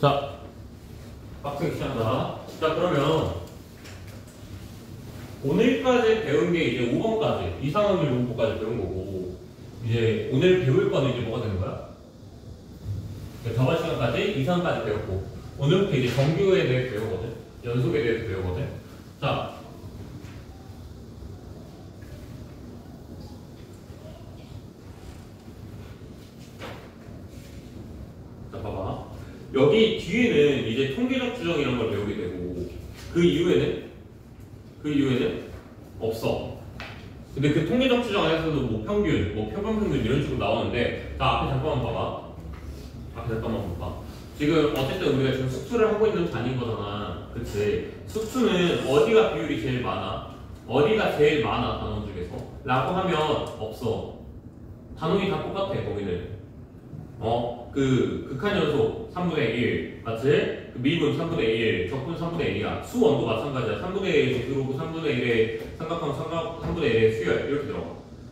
자, 빡세게 시작한다. 자, 그러면 오늘까지 배운 게 이제 5번까지 이상확률 분포까지 배운 거고, 이제 오늘 배울 거는 이제 뭐가 되는 거야? 저번 시간까지 이상까지 배웠고, 오늘부터 이제 정규에 대해 배우거든. 연속에 대해서 배우거든. 자, 봐봐. 여기 뒤에는 이제 통계적 추정 이런 걸 배우게 되고, 그 이후에는 없어. 근데 그 통계적 추정 안에서도 뭐 평균, 뭐 표본평균 이런 식으로 나오는데, 자, 앞에 잠깐만 봐봐. 지금 어쨌든 우리가 지금 수투를 하고 있는 단위인 거잖아. 그치? 수투는 어디가 비율이 제일 많아? 어디가 제일 많아, 단원 중에서? 라고 하면 없어. 단원이 다 똑같아, 거기는. 그 극한 연속 3분의 1, 맞지? 그 미분 3분의 1, 적분 3분의 1이야. 수원도 마찬가지야. 3분의 1에 들어오고 3분의 1에 삼각형 3분의 1에 수열 이렇게 들어가.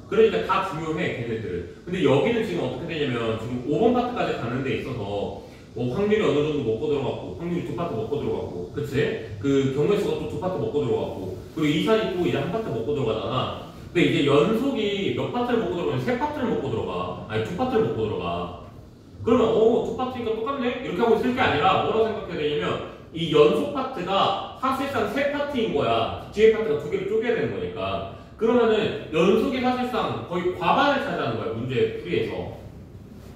그러니까 다 중요해, 걔네들은. 근데 여기는 지금 어떻게 되냐면 지금 5번 파트까지 가는 데 있어서 뭐 확률이 어느 정도 먹고 들어갔고, 확률이 2파트 먹고 들어갔고, 그치? 그 경우의 수가 또 2파트 먹고 들어갔고, 그리고 이산이 또 이제 1파트 먹고 들어가잖아. 근데 이제 연속이 몇 파트를 먹고 들어가면 3파트를 먹고 들어가. 아니 2파트를 먹고 들어가. 그러면 2파트니까 똑같네? 이렇게 하고 있을 게 아니라 뭐라고 생각해야 되냐면 이 연속 파트가 사실상 3파트인 거야. 뒤에 파트가 2개를 쪼개야 되는 거니까. 그러면은 연속이 사실상 거의 과반을 차지하는 거야, 문제 풀이에서.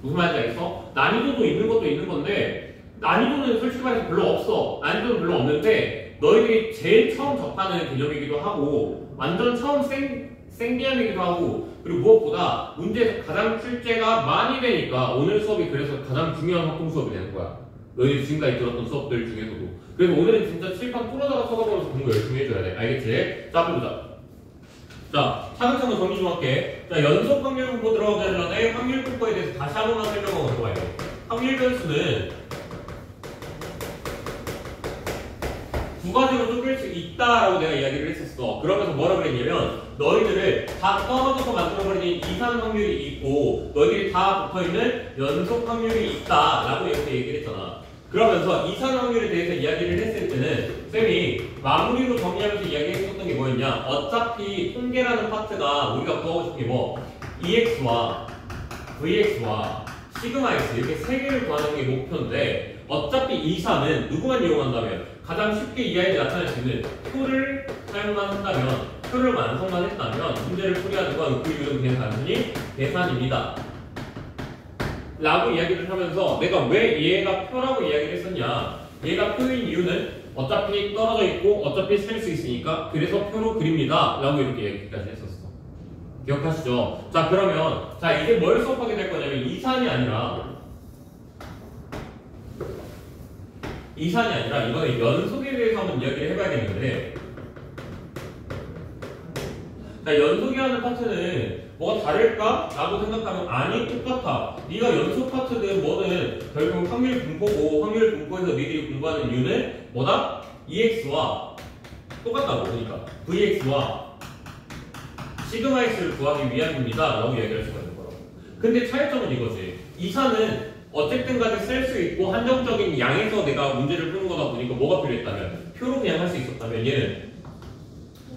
무슨 말인지 알겠어? 난이도도 있는 것도 있는 건데, 난이도는 솔직히 말해서 별로 없어. 난이도는 별로 없는데 너희들이 제일 처음 접하는 개념이기도 하고, 완전 처음 생 개념이기도 하고, 그리고 무엇보다 문제에서 가장 출제가 많이 되니까 오늘 수업이 그래서 가장 중요한 합동 수업이 되는 거야. 너희들이 지금까지 들었던 수업들 중에서도. 그래서 오늘은 진짜 칠판 뚫어다가 쳐가면서 공부 열심히 해줘야 돼. 알겠지? 자, 앞에 보자. 자, 차근차근 정리 좀 할게. 자, 연속 확률 분포 들어가기 전에 확률 분포에 대해서 다시 한 번만 설명하고 들어가요. 확률 변수는 두 가지로 쪼갤 수 있다라고 내가 이야기를 했었어. 그러면서 뭐라 그랬냐면 너희들을 다 떨어져서 만들어버리는 이산 확률이 있고 너희들이 다 붙어있는 연속 확률이 있다라고 이렇게 얘기를 했잖아. 그러면서 이산 확률에 대해서 이야기를 했을 때는 쌤이 마무리로 정리하면서 이야기했었던 게 뭐였냐, 어차피 통계라는 파트가 우리가 구하고 싶은 게 뭐 EX와 VX와 시그마 X 이렇게 세 개를 구하는 게 목표인데, 어차피 이산은 누구만 이용한다면 가장 쉽게 이해하게 나타낼 수 있는 표를 사용만 한다면, 표를 완성만 했다면 문제를 풀이하는 건 그 이유는 그냥 단순히 계산입니다 라고 이야기를 하면서, 내가 왜 얘가 표라고 이야기를 했었냐, 얘가 표인 이유는 어차피 떨어져 있고 어차피 셀 수 있으니까 그래서 표로 그립니다 라고 이렇게 얘기까지 했었어. 기억하시죠? 자, 그러면 자 이제 뭘 수업하게 될 거냐면 이산이 아니라 이번에 연속에 대해서 한번 이야기를 해봐야겠는데, 자, 연속이 하는 파트는 뭐가 다를까? 라고 생각하면 아니, 똑같아. 네가 연속 파트든 뭐든 결국 확률 분포고, 확률 분포에서 너희들이 공부하는 이유는 뭐다? EX와 똑같다고. 그러니까 VX와 시그마 X를 구하기 위함입니다 라고 이야기할 수가 있는 거라고. 근데 차이점은 이거지. 이산은 어쨌든 간에 쓸 수 있고 한정적인 양에서 내가 문제를 푸는 거다 보니까 뭐가 필요했다면, 표로 그냥 할 수 있었다면 얘는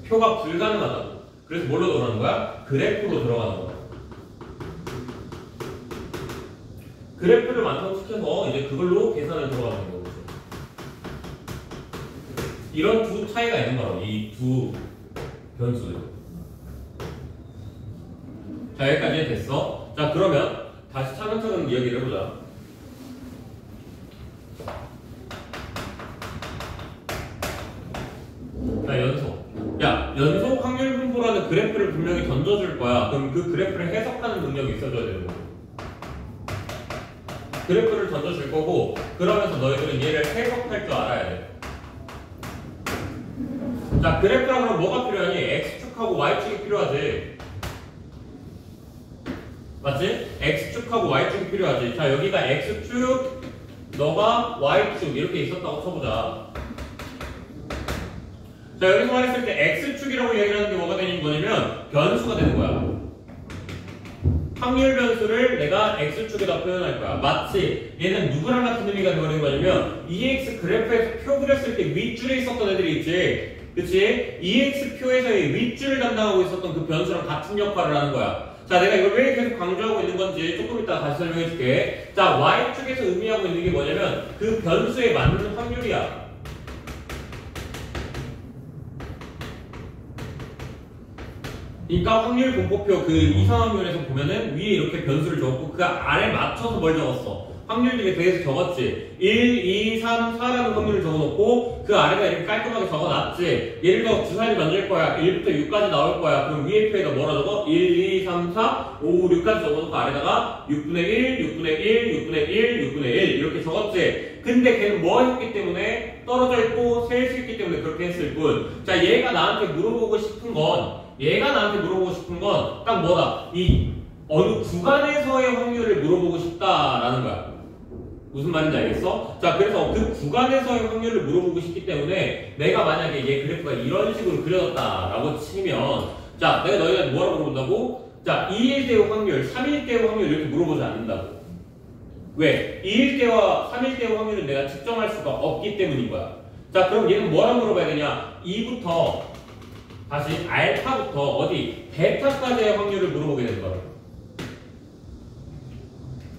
표가 불가능하다고. 그래서 뭘로 들어가는 거야? 그래프로 들어가는 거야. 그래프를 완성시켜서 이제 그걸로 계산을 들어가는 거죠. 이런 두 차이가 있는 거라고, 이 두 변수들. 자, 여기까지 됐어. 자, 그러면 다시 차근차근 이야기를 해보자. 자, 연속 확률 분포라는 그래프를 분명히 던져줄 거야. 그럼 그 그래프를 해석하는 능력이 있어줘야 되는 거고, 그래프를 던져줄 거고, 그러면서 너희들은 얘를 해석할 줄 알아야 돼. 자, 그래프라 그러면 뭐가 필요하니? X축하고 Y축이 필요하지. 맞지? X축하고 Y축이 필요하지. 자, 여기가 X축, 너가 Y축 이렇게 있었다고 쳐보자. 자, 여기서 말했을 때 X축이라고 얘기하는 게 뭐가 되는 거냐면 변수가 되는 거야. 확률 변수를 내가 x축에다 표현할 거야. 마치 얘는 누구랑 같은 의미가 되는 거냐면 EX 그래프에서 표 그렸을 때 윗줄에 있었던 애들이 있지. 그치? EX 표에서의 윗줄을 담당하고 있었던 그 변수랑 같은 역할을 하는 거야. 자, 내가 이걸 왜 계속 강조하고 있는 건지 조금 이따 다시 설명해 줄게. 자, Y축에서 의미하고 있는 게 뭐냐면 그 변수에 맞는 확률이야. 그러니까 확률 분포표 그 이상확률에서 보면은 위에 이렇게 변수를 적었고 그 아래 맞춰서 뭘 적었어? 확률들에 대해서 적었지. 1, 2, 3, 4라는 확률을 적어놓고 그 아래가 이렇게 깔끔하게 적어놨지. 예를 들어 주사위 만들 거야. 1부터 6까지 나올 거야. 그럼 위에 표에다 뭐라 적어? 1, 2, 3, 4, 5, 6까지 적어놓고 아래다가 6분의 1, 6분의 1, 6분의 1, 6분의 1 이렇게 적었지. 근데 걔는 뭐 했기 때문에 떨어져 있고 셀 수 있기 때문에 그렇게 했을 뿐. 자, 얘가 나한테 물어보고 싶은 건 딱 뭐다? 이 어느 구간에서의 확률을 물어보고 싶다라는 거야. 무슨 말인지 알겠어? 자, 그래서 그 구간에서의 확률을 물어보고 싶기 때문에 내가 만약에 얘 그래프가 이런 식으로 그려졌다라고 치면 자, 내가 너희한테 뭐라고 물어본다고? 자, 2일대의 확률, 3일대의 확률 이렇게 물어보지 않는다고. 왜? 2일대와 3일대의 확률은 내가 측정할 수가 없기 때문인 거야. 자, 그럼 얘는 뭐라고 물어봐야 되냐? 2부터 다시 알파부터 어디? 베타까지의 확률을 물어보게 되는 거야.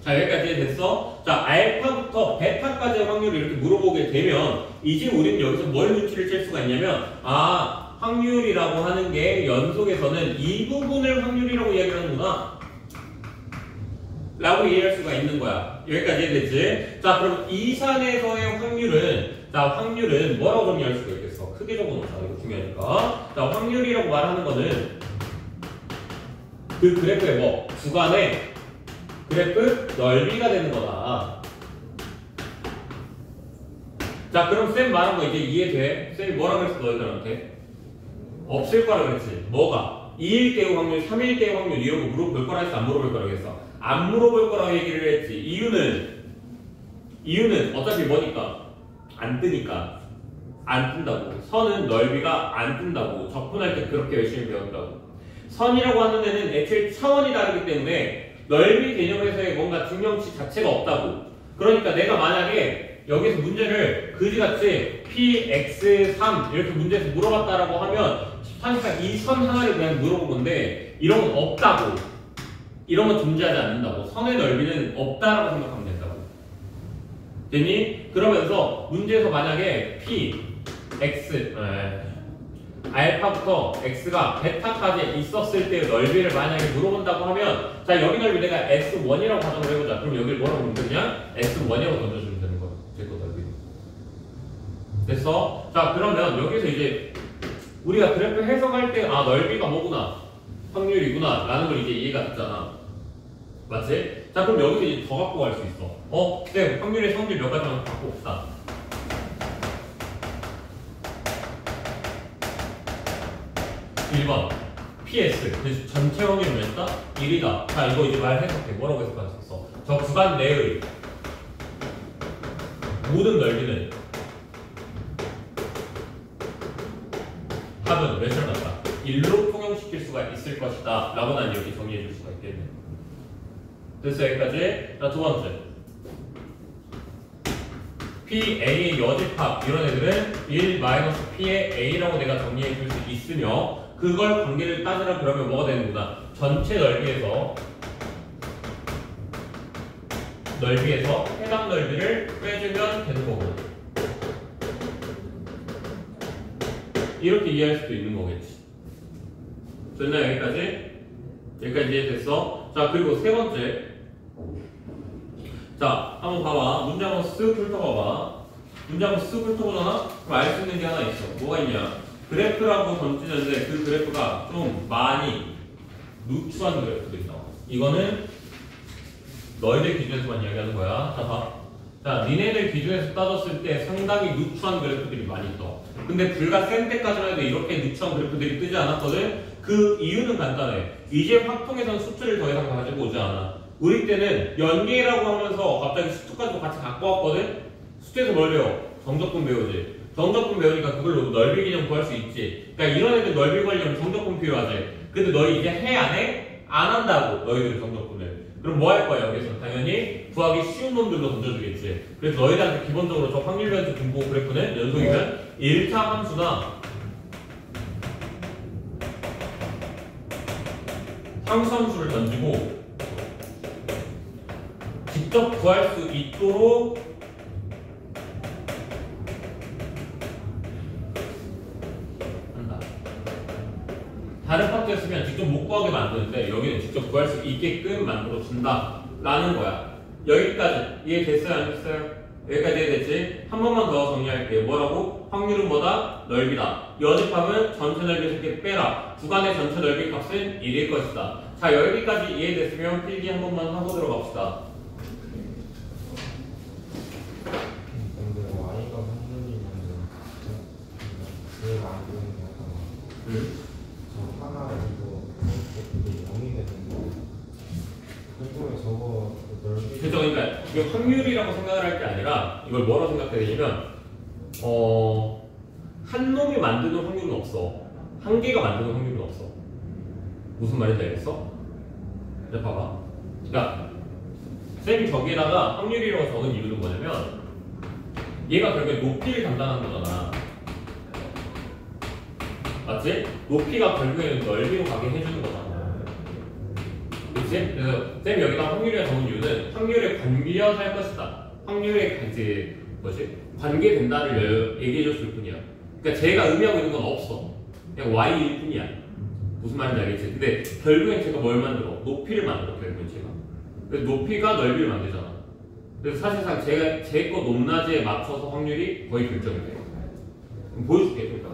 자, 여기까지 됐어? 자, 알파부터 베타까지의 확률을 이렇게 물어보게 되면 이제 우리는 여기서 뭘 눈치를 챌 수가 있냐면 확률이라고 하는 게 연속에서는 이 부분을 확률이라고 이야기를 하는구나 라고 이해할 수가 있는 거야. 여기까지 됐지? 자, 그럼 이산에서의 확률은 뭐라고 정리할 수가 있겠어? 크게 적어놓자. 이거 중요하니까. 자, 확률이라고 말하는 거는 그 그래프의 뭐? 구간의 그래프 넓이가 되는 거다. 자, 그럼 쌤 말한 거 이제 이해돼? 쌤이 뭐라 그랬어 너희들한테? 없을 거라 그랬지. 뭐가? 2일대의 확률, 3일대의 확률 이런 거 물어볼 거라 했어? 안 물어볼 거라 했어? 안 물어볼 거라고 얘기를 했지. 이유는 어차피 뭐니까? 안 뜨니까. 안 뜬다고. 선은 넓이가 안 뜬다고. 적분할 때 그렇게 열심히 배운다고. 선이라고 하는 데는 애초에 차원이 다르기 때문에 넓이 개념에서의 뭔가 증명치 자체가 없다고. 그러니까 내가 만약에 여기서 문제를 그지같이 px3 이렇게 문제에서 물어봤다라고 하면 사실상 이 선 하나를 그냥 물어본 건데 이런 건 없다고. 이런 건 존재하지 않는다고. 선의 넓이는 없다라고 생각하면 된다고. 됐니? 그러면서 문제에서 만약에 알파부터 x가 베타까지 있었을 때의 넓이를 만약에 물어본다고 하면 자, 여기 넓이 내가 S1이라고 가정을 해보자. 그럼 여기를 뭐라고 보면 되냐? S1이라고 던져주면 되는 거야. 제거 넓이. 됐어? 자, 그러면 여기서 이제 우리가 그래프 해석할 때 넓이가 뭐구나? 확률이구나 라는 걸 이제 이해가 됐잖아. 맞지? 자, 그럼 여기서 이제 더 갖고 갈 수 있어. 네, 확률의 성질 몇 가지만 갖고 옵시다. 1번 PS 전체 확률은 몇이다? 1이다. 자, 이거 이제 말 해석해. 뭐라고 해석할 수 있어? 저 구간 내의 모든 넓이는 합은 몇을 맞다? 1로 통용시킬 수가 있을 것이다 라고 난 이렇게 정리해 줄 수가 있겠네. 됐어, 여기까지. 자, 두 번째 PA 여집합 이런 애들은 1-P의 A라고 내가 정리해 줄 수 있으며 그걸 관계를 따지라 그러면 뭐가 되는구나? 전체 넓이에서 해당 넓이를 빼주면 되는 거고. 이렇게 이해할 수도 있는 거겠지. 됐나 여기까지? 여기까지 이해됐어? 자, 그리고 세 번째. 자, 한번 봐봐. 문제 한번 쓱 훑어봐봐. 문제 한번 쓱 훑어보잖아? 그럼 알 수 있는 게 하나 있어. 뭐가 있냐? 그래프라고 던지는데 그 그래프가 좀 많이 누추한 그래프들이 나와. 이거는 너희들 기준에서만 이야기하는 거야. 자, 봐. 자, 니네들 기준에서 따졌을 때 상당히 누추한 그래프들이 많이 떠. 근데 불과 센 때까지만 해도 이렇게 누추한 그래프들이 뜨지 않았거든? 그 이유는 간단해. 이제 확통에선 수트를 더 이상 가지고 오지 않아. 우리 때는 연계라고 하면서 갑자기 수트까지 같이 갖고 왔거든? 수트에서 뭘 배워? 정적분 배우지. 정적분 배우니까 그걸로 넓이 개념 구할 수 있지. 그러니까 이런 애들 넓이 관련 정적분 필요하지. 근데 너희 이제 해 안 해? 안 한다고. 너희들 정적분. 그럼 뭐 할 거야 여기서? 당연히 구하기 쉬운 놈들로 던져주겠지. 그래서 너희들한테 기본적으로 저 확률 변수 분포 그래프는 연속이면 1차 함수나 상수 함수를 던지고 직접 구할 수 있도록 한다. 다른 파트였으면 직접 못 구하게 만드는데 여기는 직접 구할 수 있게끔 만들어 준다 라는 거야. 여기까지 이해됐어요? 안 됐어요? 여기까지 이해됐지? 한 번만 더 정리할게요. 뭐라고? 확률은 뭐다? 넓이다. 여집합은 전체 넓이 새끼 빼라. 구간의 전체 넓이 값은 1일 것이다. 자, 여기까지 이해됐으면 필기 한 번만 하고 들어갑시다. 근데 y가 확률이면 얘가 안 되는 게 약간 저 하나 이거 그게 0이 되는 그리고 저거 넓이 그죠? 그러니까 이거 확률이라고 생각을 할 게 아니라 이걸 뭐라고 생각해야 되냐면 한 놈이 만드는 확률은 없어. 한 개가 만드는 확률은 없어. 무슨 말인지 알겠어? 이제 봐봐. 그러니까 쌤이 저기에다가 확률이라고 적은 이유는 뭐냐면 얘가 결국에 높이를 담당하는 거잖아. 맞지? 높이가 결국에는 넓이로 가게 해주는 거잖아. 그치? 그래서 쌤이 여기다 확률이라고 적은 이유는 확률에 관계할 것이다. 확률에 이제 뭐지? 관계된다를 얘기해줬을 뿐이야. 그러니까 제가 의미하고 있는 건 없어. 그냥 y일 뿐이야. 무슨 말인지 알겠지? 근데 결국엔 제가 뭘 만들어? 높이를 만들어, 결국엔 제가. 그래서 높이가 넓이를 만들잖아. 그래서 사실상 제가 제 거 높낮이에 맞춰서 확률이 거의 결정이 돼. 그럼 보여줄게, 그러니까.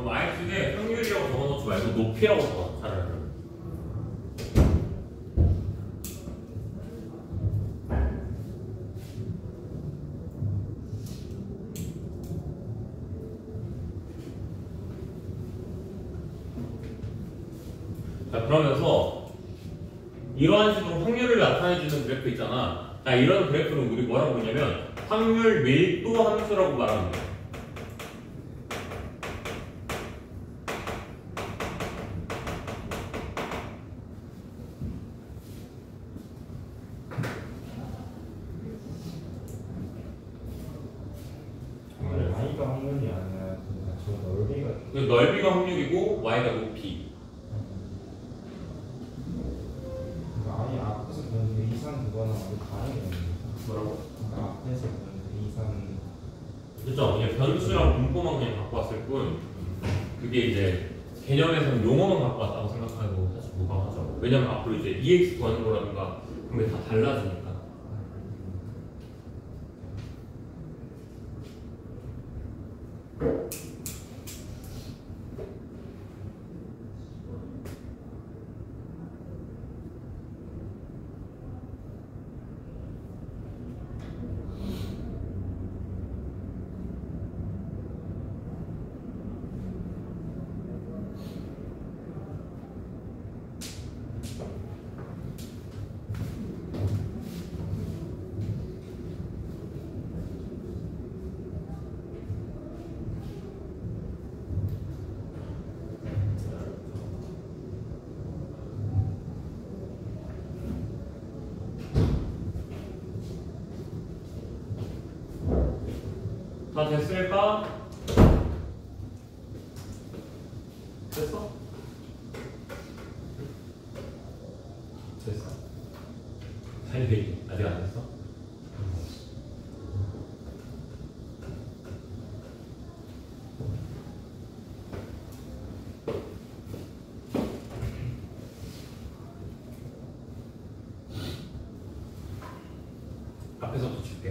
y축에 확률이라고 적어놓지 말고 높이라고 적어, 차라리. 자, 그러면서 이러한 식으로 확률을 나타내주는 그래프 있잖아. 자, 이런 그래프는 우리 뭐라고 부르냐면 확률 밀도 함수라고 말하는 거야. y가 확률이 아니라 저 넓이가 그 넓이가 확률이고 y가 높이. 그러니까 아예 앞에서 보는 그 이상 그거는 완전 다른 게 없는 뭐라고? 그러니까 앞에서 보는 그 이상 그죠? 그냥 변수랑 분포만 그냥 갖고 왔을 뿐 그게 이제 개념에서는 용어만 갖고 왔다고 생각하고 사실 무방하죠. 왜냐면 앞으로 이제 EX 구하는 거라든가 그런 게 다 달라지니까. 다 됐을까? 됐어? 됐어. 살리 아직 안 됐어?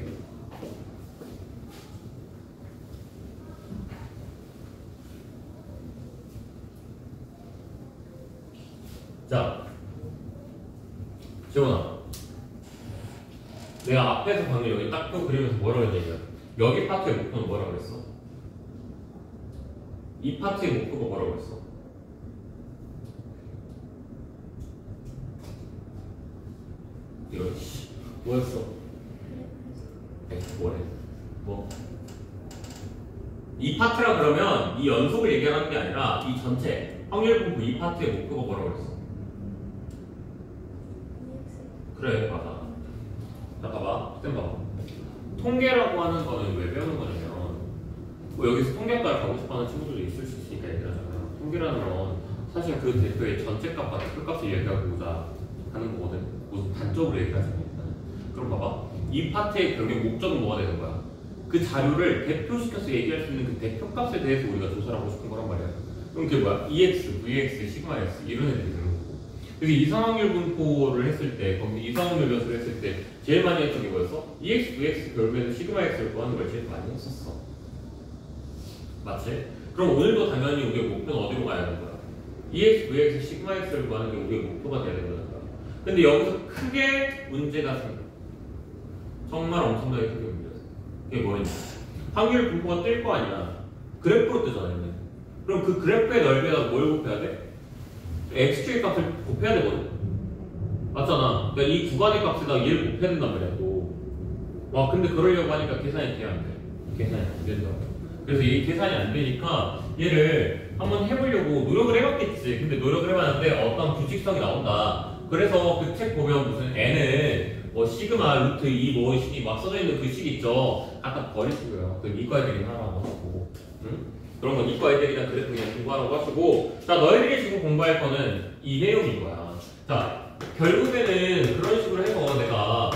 줄게. 자, 재원아, 내가 앞에서 방금 여기 딱 그리면서 뭐라고 했냐면 여기 파트의 목표는 뭐라고 했어? 이 파트의 목표가 뭐라고 했어? 이거 뭐였어? 뭐래? 뭐? 이 파트라 그러면 이 연속을 얘기하는 게 아니라 이 전체 확률 분포 이 파트의 목표가 뭐라고 했어? 그래, 맞아. 자, 봐봐. 쌤 봐봐. 통계라고 하는 거는 왜 배우는 거냐면 뭐 여기서 통계과를 가고 싶어하는 친구들도 있을 수 있으니까 얘기하잖아요. 통계라는 건 사실 그 대표의 전체 값과 대표값을 얘기하고자 하는 거거든. 무슨 단적으로 얘기하지 않습니다. 그럼 봐봐. 이 파트의 결국 목적은 뭐가 되는 거야? 그 자료를 대표시켜서 얘기할 수 있는 그 대표값에 대해서 우리가 조사를 하고 싶은 거란 말이야. 그럼 그게 뭐야? EX, VX, 시그마 X 이런 애들이 되는 거고. 그래서 이상확률 분포를 했을 때, 거기 이상확률 변수를 했을 때 제일 많이 했던 게 뭐였어? EX, VX 결국에는 시그마 X를 구하는 걸 제일 많이 했었어. 맞지? 그럼 오늘도 당연히 우리의 목표는 어디로 가야 하는 거야? EX, VX, 시그마 X를 구하는 게 우리의 목표가 돼야 되는 거야. 근데 여기서 크게 문제가 생겨. 정말 엄청나게 크게 문제가 생겨. 그게 뭐였냐? 확률 분포가 뜰 거 아니야. 그래프로 뜨잖아. 그럼 그 그래프의 넓이에다 뭘 곱해야 돼? x축의 값을 곱해야 되거든. 맞잖아. 그러니까 이 구간의 값에다 얘를 곱해야 된단 말이야 또. 와, 근데 그러려고 하니까 계산이 돼야 안 돼. 계산이 안 된다고. 그래서 이 계산이 안 되니까 얘를 한번 해보려고 노력을 해봤겠지. 근데 노력을 해봤는데 어떤 규칙성이 나온다. 그래서 그 책 보면 무슨 n은 뭐 시그마 루트 2 뭐 식이 막 써져 있는 그 식 있죠. 갖다 버리시고요. 그 이과 애들이 하라고 하시고, 응? 그런 건 이과 애들이랑 그래프 그냥 공부하라고 하시고, 자, 너희들이 지금 공부할 거는 이 내용인 거야. 자, 결국에는 그런 식으로 해서 내가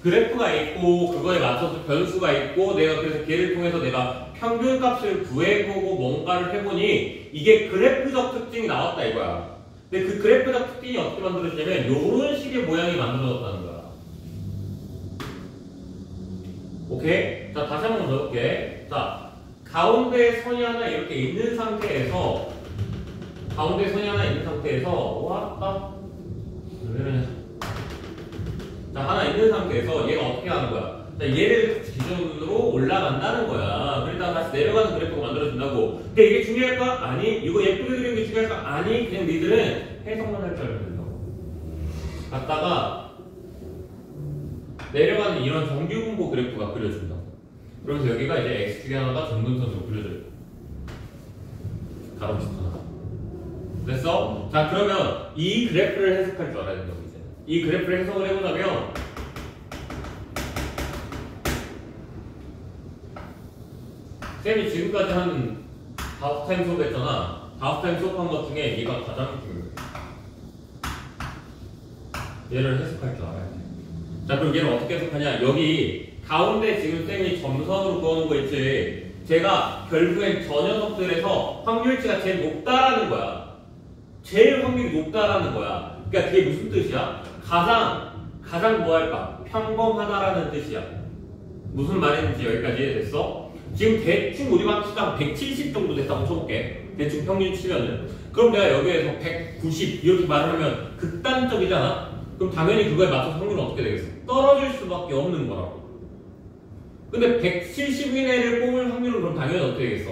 그래프가 있고 그거에 맞춰서 변수가 있고 내가 그래서 걔를 통해서 내가 평균값을 구해보고 뭔가를 해보니 이게 그래프적 특징이 나왔다 이거야. 근데 그 그래프적 특징이 어떻게 만들어지냐면 이런 식의 모양이 만들어졌다는 거야. 오케이? 자, 다시 한번 더 해볼게. 자, 가운데 선이 하나 이렇게 있는 상태에서 왔다. 왜 이러냐? 자, 하나 있는 상태에서 얘가 어떻게 하는 거야? 자, 얘를 기준으로 올라간다는 거야. 그러다가 다시 내려가는 그래프가 만들어진다고. 근데 이게 중요할까? 아니. 이거 예쁘게 그리는 게 중요할까? 아니. 그냥 니들은 해석만 할 줄 알면 된다고. 갔다가 내려가는 이런 정규분포 그래프가 그려진다. 그러면서 여기가 이제 x축이 하나가 점근선으로 그려져요. 가로축 하나. 됐어? 자, 그러면 이 그래프를 해석할 줄 알아야 된다고. 이 그래프를 해석을 해보자면 쌤이 지금까지 한 5타임 수업했잖아. 5타임 수업한 것 중에 얘가 가장 중요해. 얘를 해석할 줄 알아야 돼. 자, 그럼 얘를 어떻게 해석하냐? 여기 가운데 지금 쌤이 점선으로 그어놓은 거 있지. 제가 결국엔 저 녀석들에서 확률치가 제일 높다라는 거야. 제일 확률이 높다라는 거야. 그러니까 그게 무슨 뜻이야? 가장 뭐 할까? 평범하다라는 뜻이야. 무슨 말인지 여기까지 이해됐어? 지금 대충 우리 반수가 170 정도 됐다고 쳐볼게. 대충 평균 치면은. 그럼 내가 여기에서 190 이렇게 말을 하면 극단적이잖아? 그럼 당연히 그거에 맞춰서 확률은 어떻게 되겠어? 떨어질 수밖에 없는 거라고. 근데 170 이내를 뽑을 확률은 그럼 당연히 어떻게 되겠어?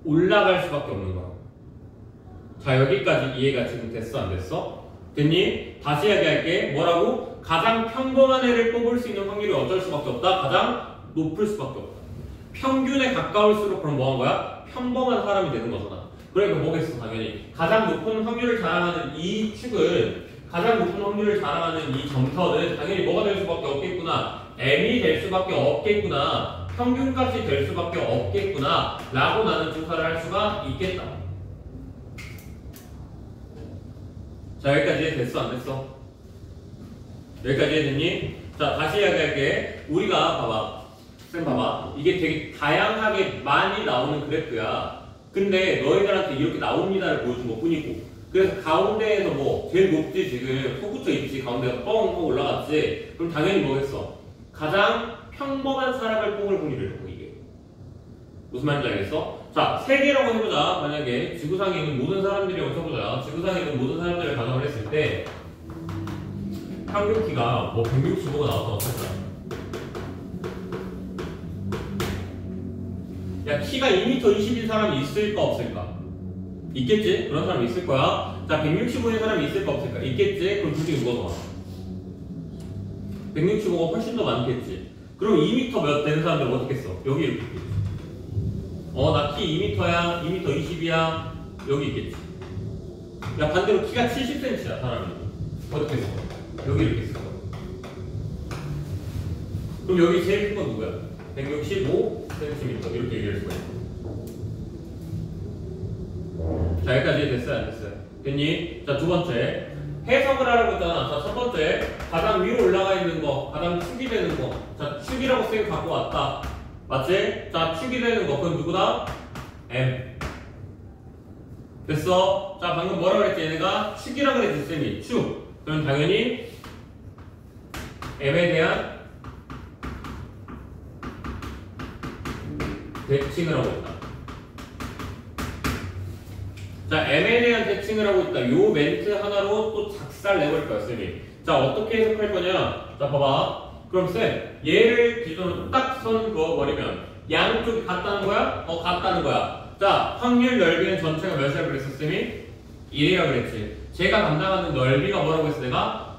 올라갈 수밖에 없는 거라고. 자, 여기까지 이해가 지금 됐어? 안 됐어? 됐니? 다시 이야기할게. 뭐라고? 가장 평범한 애를 뽑을 수 있는 확률이 어쩔 수밖에 없다. 가장 높을 수밖에 없다. 평균에 가까울수록 그럼 뭐 한 거야? 평범한 사람이 되는 거잖아. 그러니까 뭐겠어? 당연히 가장 높은 확률을 자랑하는 이 축은, 가장 높은 확률을 자랑하는 이 점선은 당연히 뭐가 될 수밖에 없겠구나. m이 될 수밖에 없겠구나. 평균값이 될 수밖에 없겠구나 라고 나는 조사를 할 수가 있겠다. 자, 여기까지 됐어? 안 됐어? 여기까지 됐니? 자, 다시 이야기할게. 우리가 봐봐. 쌤 봐봐. 이게 되게 다양하게 많이 나오는 그래프야. 근데 너희들한테 이렇게 나옵니다를 보여준 것 뿐이고 그래서 가운데에서 뭐 제일 높지 지금 소구쳐 있지 가운데가 뻥뻥 올라갔지. 그럼 당연히 뭐겠어? 가장 평범한 사람을 뽕을 보기를 하고 이게 무슨 말인지 알겠어? 자, 세계라고 해보자. 만약에 지구상에 있는 모든 사람들이라고 해보자. 지구상에 있는 모든 사람들을 가정을 했을 때 평균 키가 뭐 165가 나왔다고 할까? 야, 키가 2m 20인 사람이 있을까 없을까? 있겠지? 그런 사람이 있을 거야. 자, 165인 사람이 있을까 없을까? 있겠지? 그럼 둘 중에 누가 더 많아? 165가 훨씬 더 많겠지. 그럼 2m 몇 되는 사람들 어떻게 써? 여기 이렇게 있겠지. 나 키 2m야, 2m 20이야. 여기 있겠지. 야, 반대로 키가 70cm야, 사람이. 어떻게 써? 여기 이렇게 써. 그럼 여기 제일 큰 건 누구야? 165cm. 이렇게 얘기할 수가 있어. 자, 여기까지 됐어요, 안 됐어요? 됐니? 자, 두 번째. 해석을 하라고 했잖아. 자, 첫 번째. 가장 위로 올라가 있는 거, 가장 축이 되는 거. 자, 축이라고 쌤이 갖고 왔다. 맞지? 자, 축이 되는 거. 그건 누구다? M. 됐어? 자, 방금 뭐라 그랬지? 얘네가 축이라고 그랬지, 쌤이. 축. 그럼 당연히 M에 대한 대칭을 하고 있다. 자, M에 대한 대칭을 하고 있다. 요 멘트 하나로 또 작살 내버릴 거야, 쌤이. 자, 어떻게 해석할 거냐? 자, 봐봐. 그럼 쌤, 얘를 기준으로 딱 선 그어버리면 양쪽이 같다는 거야? 같다는 거야. 자, 확률 넓이는 전체가 몇이라고 그랬어, 쌤이? 1이라고 그랬지. 제가 담당하는 넓이가 뭐라고 했어, 내가?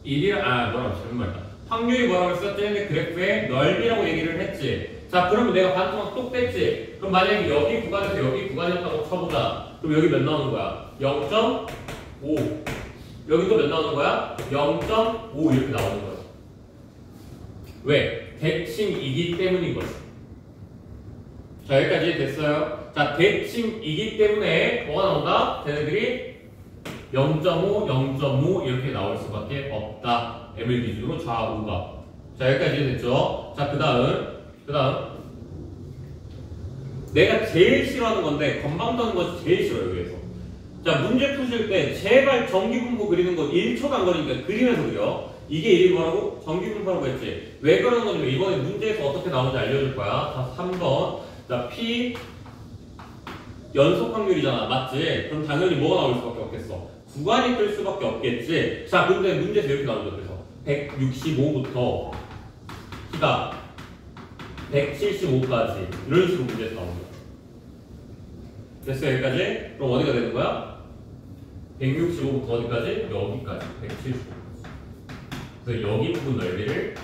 1이라, 뭐라고 했어, 잘못 말했다. 확률이 뭐라고 했어? 쟤네 그래프의 넓이라고 얘기를 했지. 자, 그러면 내가 반토막 똑 뺐지. 그럼 만약에 여기 구간에서 여기 구간이었다고 쳐보자. 그럼 여기 몇 나오는 거야? 0.5. 여기도 몇 나오는 거야? 0.5 이렇게 나오는 거야. 왜? 대칭이기 때문인 거지. 자, 여기까지 됐어요. 자, 대칭이기 때문에 뭐가 나온다? 쟤네들이 0.5, 0.5 이렇게 나올 수밖에 없다. M을 기준으로 좌우가. 자, 여기까지 됐죠? 자, 그 다음 내가 제일 싫어하는 건데 건방 떠는 것이 제일 싫어요. 여기에서. 자, 문제 푸실 때 제발 전기분포 그리는 거 1초도 안 걸리니까 그리면서 그려. 이게 이름이 뭐라고? 전기분포라고 했지. 왜 그러는 거냐면 이번에 문제에서 어떻게 나오는지 알려줄 거야. 자, 3번. 자, P 연속 확률이잖아. 맞지? 그럼 당연히 뭐가 나올 수밖에 없겠어? 구간이 뜰 수밖에 없겠지. 자, 근데 문제에서 이렇게 나오죠. 그래서 165부터 키가 175까지 이런 식으로 문제에서 나오는 거야. 됐어, 여기까지? 그럼 어디가 되는 거야? 165부터 어디까지? 여기까지 175까지. 그래서 여기 부분 넓이를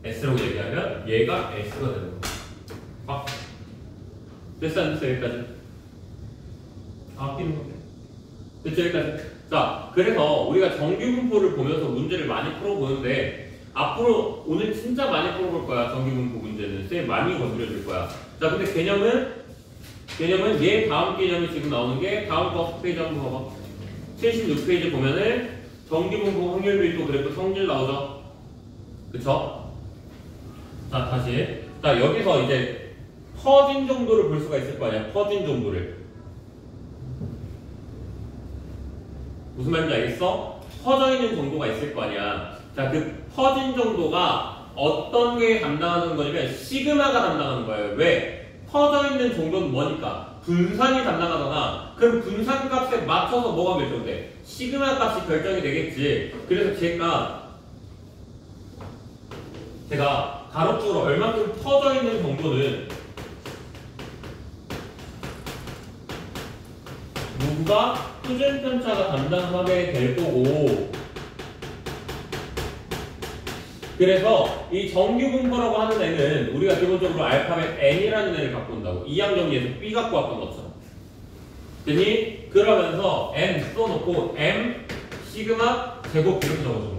S라고 얘기하면 얘가 S가 되는 거야. 아, 됐어, 안 됐어, 여기까지? 끼는 건데. 됐죠, 여기까지? 자, 그래서 우리가 정규분포를 보면서 문제를 많이 풀어보는데 앞으로 오늘 진짜 많이 풀어볼 거야. 정규분포 문제는 쌤 많이 건드려줄 거야. 자, 근데 개념은 얘 다음 개념이 지금 나오는 게 다음 거 페이지 한번 봐봐. 76페이지 보면은 정규분포 확률비도 그래프 성질 나오죠. 그쵸? 자, 다시. 자, 여기서 이제 퍼진 정도를 볼 수가 있을 거 아니야. 퍼진 정도를. 무슨 말인지 알겠어? 퍼져 있는 정도가 있을 거 아니야. 자, 그 퍼진 정도가 어떤 게 담당하는 거냐면 시그마가 담당하는 거예요. 왜? 퍼져 있는 정도는 뭐니까? 분산이 담당하잖아. 그럼 분산 값에 맞춰서 뭐가 결정돼? 시그마 값이 결정이 되겠지. 그래서 제가 가로축으로 얼만큼 퍼져 있는 정도는 누가 표준 편차가 담당하게 될 거고, 그래서 이 정규분포라고 하는 애는 우리가 기본적으로 알파벳 N이라는 애를 갖고 온다고. 이항 정리에서 B 갖고 왔던 것처럼. 됐니? 그러면서 N 써놓고 M 시그마 제곱 이렇게 적어주는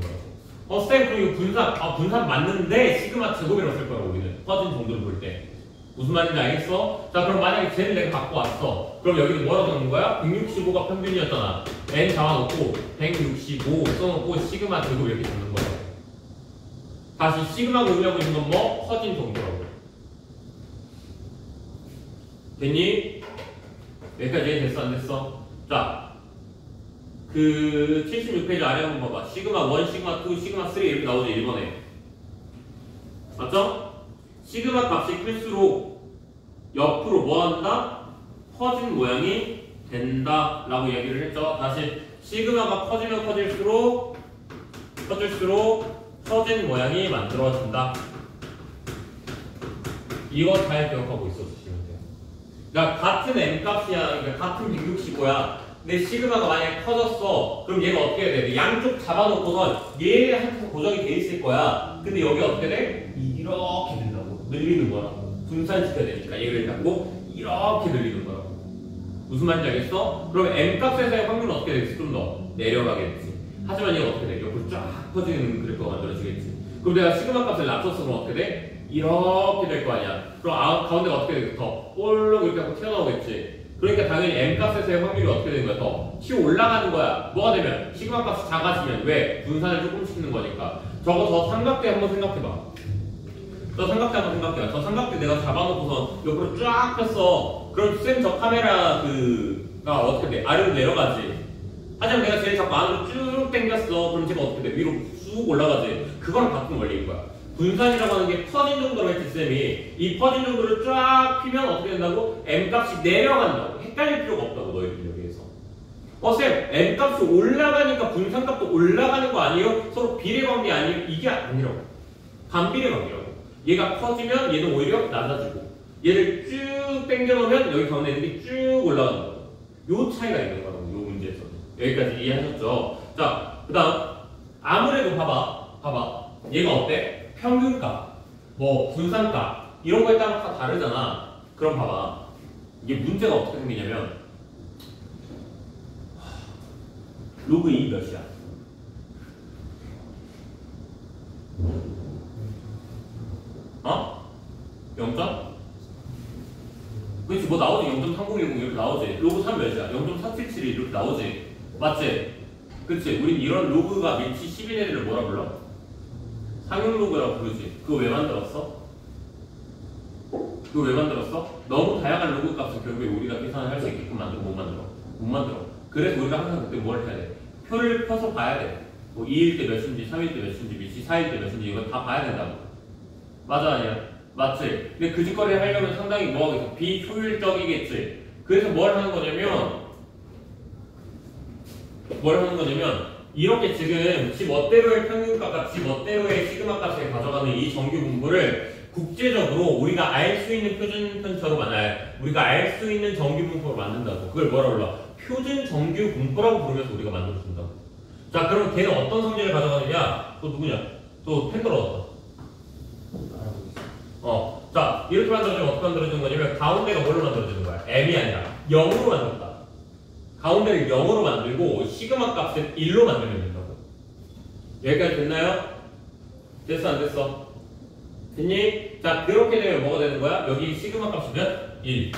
거라고. 쌤, 그리고 분산 맞는데 시그마 제곱이라고 쓸 거라고 우리는. 퍼진 정도를 볼 때. 무슨 말인지 알겠어? 자, 그럼 만약에 쟤는 내가 갖고 왔어. 그럼 여기는 뭐라고 적는 거야? 165가 평균이었잖아. N 잡아놓고 165 써놓고 시그마 제곱 이렇게 적는 거야. 다시 시그마가 의미하고 있는 건 뭐? 퍼진 정도라고. 됐니? 여기까지 됐어 안 됐어? 자, 그 76페이지 아래 한번 봐봐. 시그마 1, 시그마 2, 시그마 3 이렇게 나오죠 1번에. 맞죠? 시그마 값이 클수록 옆으로 뭐 한다? 퍼진 모양이 된다 라고 얘기를 했죠. 다시 시그마가 커지면 커질수록 퍼진 모양이 만들어진다. 이거 잘 기억하고 있어 주시면 돼요. 그러니까 같은 M값이야. 그러니까 같은 165야. 근데 시그마가 만약에 커졌어. 그럼 얘가 어떻게 해야 돼? 양쪽 잡아놓고선 얘한테서 고정이 돼 있을 거야. 근데 여기 어떻게 돼? 이렇게 된다고. 늘리는 거라고. 분산시켜야 되니까 얘를 갖고 이렇게 늘리는 거라고. 무슨 말인지 알겠어? 그럼 M값에서의 확률은 어떻게 되겠어? 좀 더 내려가겠지. 하지만 얘가 어떻게 돼? 옆으로 쫙 퍼지는 그래프가 만들어지겠지. 그럼 내가 시그마 값을 낮췄어. 그럼 어떻게 돼? 이렇게 될 거 아니야. 그럼 가운데가 어떻게 되겠어? 더 볼록 이렇게 하고 튀어나오겠지. 그러니까 당연히 M값에서의 확률이 어떻게 되는 거야? 더 튀어 올라가는 거야. 뭐가 되면? 시그마 값이 작아지면. 왜? 분산을 조금 시키는 거니까. 저거 저 삼각대 한번 생각해봐. 저 삼각대 한번 생각해봐. 저 삼각대 내가 잡아놓고서 옆으로 쫙 폈어. 그럼 쌤 저 카메라 그가 어떻게 돼? 아래로 내려가지. 하지만 내가 제일 자꾸 안으로 쭉 당겼어. 그럼 제가 어떻게 돼? 위로 쑥 올라가지. 그거랑 같은 원리인 거야. 분산이라고 하는 게 퍼진 정도로 했지 쌤이. 이 퍼진 정도를 쫙 피면 어떻게 된다고? M값이 내려간다고. 헷갈릴 필요가 없다고 너희들 여기에서. 쌤 M값이 올라가니까 분산값도 올라가는 거 아니에요? 서로 비례관계 아니에요? 이게 아니라고. 반비례관계라고. 얘가 커지면 얘는 오히려 낮아지고 얘를 쭉 당겨놓으면 여기 가운데 있는 게 쭉 올라가는 거예요. 요 차이가 있는 거라고. 요 문제에서는. 여기까지 이해하셨죠? 자, 그 다음 아무래도 봐봐. 얘가 어때? 평균값, 뭐 분산값 이런 거에 따라 다 다르잖아. 그럼 봐봐. 이게 문제가 어떻게 생기냐면 로그 2 몇이야? 어? 0점? 그렇지 뭐 나오지. 0.3010 이렇게 나오지. 로그 3 몇이야? 0.477 이렇게 나오지. 맞지? 그치? 우린 이런 로그가 밑이 10인 애들을 뭐라 불러? 상용 로그라고 부르지. 그거 왜 만들었어? 너무 다양한 로그 값은 결국에 우리가 계산을 할 수 있게끔 만들어? 못 만들어. 그래서 우리가 항상 그때 뭘 해야 돼? 표를 펴서 봐야 돼. 뭐 2일 때 몇인지, 3일 때 몇인지, 밑이 4일 때 몇인지 이건 다 봐야 된다고. 맞아 아니야? 맞지? 근데 그 짓거리를 하려면 상당히 뭐하겠어? 비효율적이겠지. 그래서 뭘 하는 거냐면 이렇게 지금 지 멋대로의 평균값과 지 멋대로의 시그마 값을 가져가는 이 정규 분포를 국제적으로 우리가 알 수 있는 표준편처럼 우리가 알 수 있는 정규 분포로 만든다고. 그걸 뭐라 불러? 표준 정규 분포라고 부르면서 우리가 만들어준다고. 자, 그럼 걔는 어떤 성질을 가져가느냐? 또 누구냐? 또 팬더러 자, 이렇게 만들어지면 어떻게 만들어지는 거냐면 가운데가 뭘로 만들어지는 거야? M이 아니라 0으로 만든다. 가운데를 0으로 만들고 시그마 값을 1로 만들면 된다고. 여기까지 됐나요? 됐어 안 됐어? 됐니? 자, 그렇게 되면 뭐가 되는 거야? 여기 시그마 값이면 1.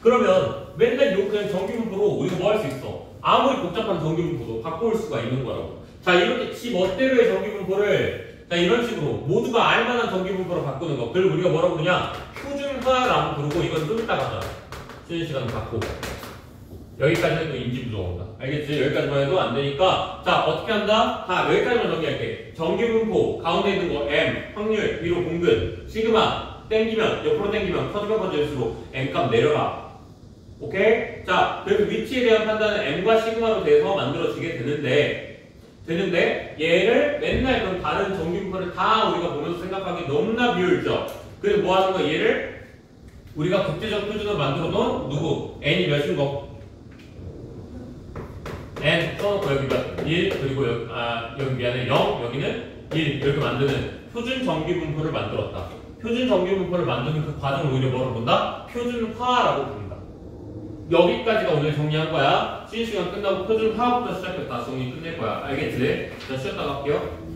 그러면 맨날 요 그냥 정규분포로 우리가 뭐 할 수 있어? 아무리 복잡한 정규분포도 바꿀 수가 있는 거라고. 자, 이렇게 지 멋대로의 정규분포를 자, 이런 식으로 모두가 알만한 정규분포로 바꾸는 거. 그걸 우리가 뭐라고 부르냐? 표준화라고 부르고 이건 좀 이따가 하자. 쉬는 시간 갖고. 여기까지 해도 인지 부족합니다. 알겠지? 여기까지만 해도 안 되니까. 자, 어떻게 한다? 여기까지만 정리할게. 정규분포, 가운데 있는 거 M, 확률, 위로 공근, 시그마, 땡기면, 옆으로 땡기면 커지면 커질수록 M값 내려라. 오케이? 자, 그래서 위치에 대한 판단은 M과 시그마로 돼서 만들어지게 되는데 얘를 맨날 그런 다른 정규분포를 다 우리가 보면서 생각하기 너무나 비효율적. 그래서 뭐 하는 거야? 얘를 우리가 국제적 표준으로 만들어 놓은 누구? N이 몇인 거? N 써놓고 여기가 1 그리고 여기 미안해 0 여기는 1 이렇게 만드는 표준 정규분포를 만들었다. 표준 정규분포를 만드는 그 과정을 우리가 뭐로 본다? 표준화라고 부른다. 여기까지가 오늘 정리한 거야. 쉬는 시간 끝나고 표준화부터 시작해서 다 정리 끝낼 거야. 알겠지? 자, 쉬었다 갈게요.